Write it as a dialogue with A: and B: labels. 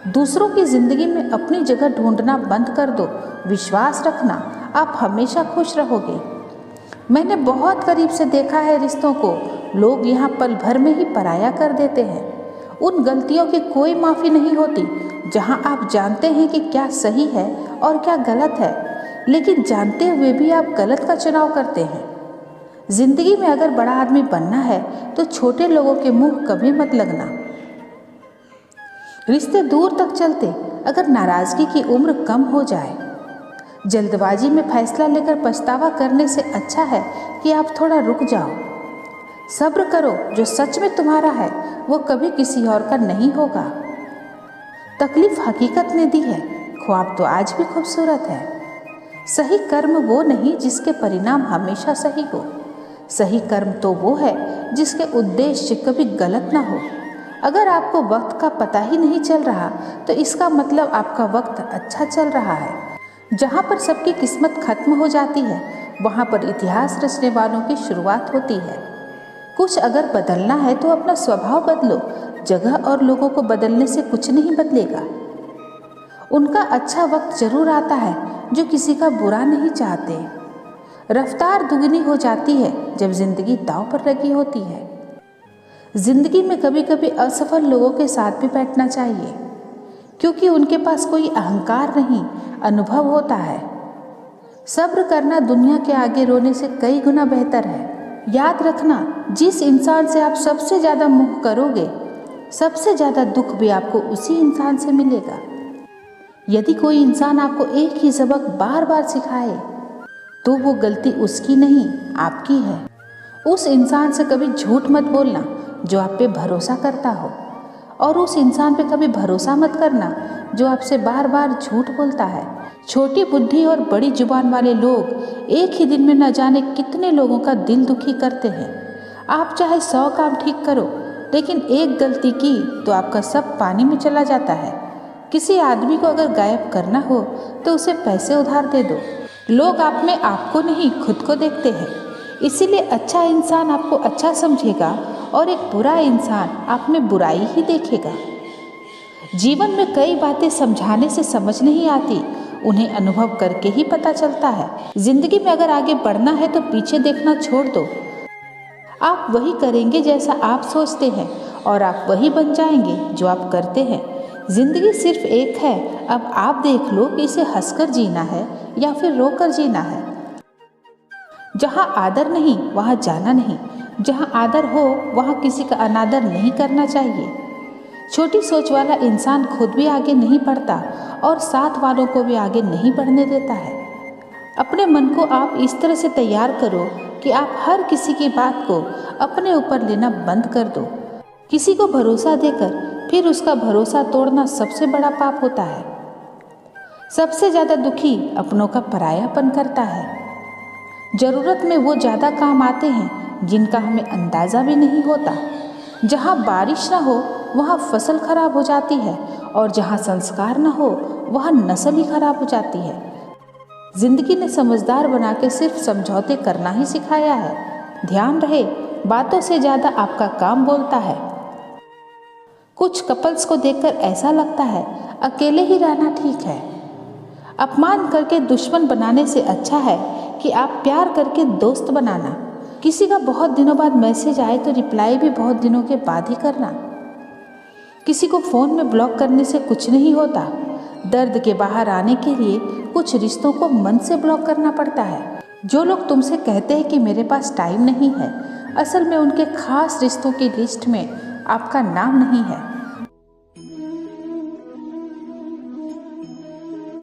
A: दूसरों की जिंदगी में अपनी जगह ढूंढना बंद कर दो। विश्वास रखना, आप हमेशा खुश रहोगे। मैंने बहुत करीब से देखा है रिश्तों को लोग यहाँ पल भर में ही पराया कर देते हैं। उन गलतियों की कोई माफ़ी नहीं होती जहाँ आप जानते हैं कि क्या सही है और क्या गलत है, लेकिन जानते हुए भी आप गलत का चुनाव करते हैं। जिंदगी में अगर बड़ा आदमी बनना है तो छोटे लोगों के मुंह कभी मत लगना। रिश्ते दूर तक चलते अगर नाराज़गी की उम्र कम हो जाए। जल्दबाजी में फैसला लेकर पछतावा करने से अच्छा है कि आप थोड़ा रुक जाओ। सब्र करो, जो सच में तुम्हारा है वो कभी किसी और का नहीं होगा। तकलीफ हकीकत ने दी है, ख्वाब तो आज भी खूबसूरत है। सही कर्म वो नहीं जिसके परिणाम हमेशा सही हो। सही कर्म तो वो है जिसके उद्देश्य कभी गलत ना हो। अगर आपको वक्त का पता ही नहीं चल रहा तो इसका मतलब आपका वक्त अच्छा चल रहा है। जहाँ पर सबकी किस्मत खत्म हो जाती है वहाँ पर इतिहास रचने वालों की शुरुआत होती है। कुछ अगर बदलना है तो अपना स्वभाव बदलो। जगह और लोगों को बदलने से कुछ नहीं बदलेगा। उनका अच्छा वक्त जरूर आता है जो किसी का बुरा नहीं चाहते। रफ्तार दुगनी हो जाती है जब जिंदगी दांव पर लगी होती है। जिंदगी में कभी कभी असफल लोगों के साथ भी बैठना चाहिए, क्योंकि उनके पास कोई अहंकार नहीं, अनुभव होता है। सब्र करना दुनिया के आगे रोने से कई गुना बेहतर है। याद रखना, जिस इंसान से आप सबसे ज़्यादा मुँह करोगे, सबसे ज़्यादा दुख भी आपको उसी इंसान से मिलेगा। यदि कोई इंसान आपको एक ही सबक बार बार सिखाए तो वो गलती उसकी नहीं, आपकी है। उस इंसान से कभी झूठ मत बोलना जो आप पे भरोसा करता हो, और उस इंसान पे कभी भरोसा मत करना जो आपसे बार बार झूठ बोलता है। छोटी बुद्धि और बड़ी जुबान वाले लोग एक ही दिन में न जाने कितने लोगों का दिल दुखी करते हैं। आप चाहे 100 काम ठीक करो, लेकिन एक गलती की तो आपका सब पानी में चला जाता है। किसी आदमी को अगर गायब करना हो तो उसे पैसे उधार दे दो। लोग आप में आपको नहीं, खुद को देखते हैं। इसीलिए अच्छा इंसान आपको अच्छा समझेगा और एक बुरा इंसान आप में बुराई ही देखेगा। जीवन में कई बातें समझाने से समझ नहीं आती, उन्हें अनुभव करके ही पता चलता है। जिंदगी में अगर आगे बढ़ना है तो पीछे देखना छोड़ दो। आप वही करेंगे जैसा आप सोचते हैं और आप वही बन जाएंगे जो आप करते हैं। जिंदगी सिर्फ एक है, अब आप देख लो कि इसे हंसकर जीना है या फिर रोकर जीना है। जहाँ आदर नहीं वहाँ जाना नहीं, जहाँ आदर हो वहाँ किसी का अनादर नहीं करना चाहिए। छोटी सोच वाला इंसान खुद भी आगे नहीं बढ़ता और साथ वालों को भी आगे नहीं बढ़ने देता है। अपने मन को आप इस तरह से तैयार करो कि आप हर किसी की बात को अपने ऊपर लेना बंद कर दो। किसी को भरोसा देकर फिर उसका भरोसा तोड़ना सबसे बड़ा पाप होता है। सबसे ज़्यादा दुखी अपनों का परायापन करता है। ज़रूरत में वो ज़्यादा काम आते हैं जिनका हमें अंदाज़ा भी नहीं होता। जहाँ बारिश ना हो वहाँ फसल खराब हो जाती है, और जहाँ संस्कार ना हो वहाँ नस्ल ही खराब हो जाती है। जिंदगी ने समझदार बना के सिर्फ समझौते करना ही सिखाया है। ध्यान रहे, बातों से ज़्यादा आपका काम बोलता है। कुछ कपल्स को देखकर ऐसा लगता है अकेले ही रहना ठीक है। अपमान करके दुश्मन बनाने से अच्छा है कि आप प्यार करके दोस्त बनाना। किसी का बहुत दिनों बाद मैसेज आए तो रिप्लाई भी बहुत दिनों के बाद ही करना। किसी को फ़ोन में ब्लॉक करने से कुछ नहीं होता। दर्द के बाहर आने के लिए कुछ रिश्तों को मन से ब्लॉक करना पड़ता है। जो लोग तुमसे कहते हैं कि मेरे पास टाइम नहीं है, असल में उनके खास रिश्तों की लिस्ट में आपका नाम नहीं है।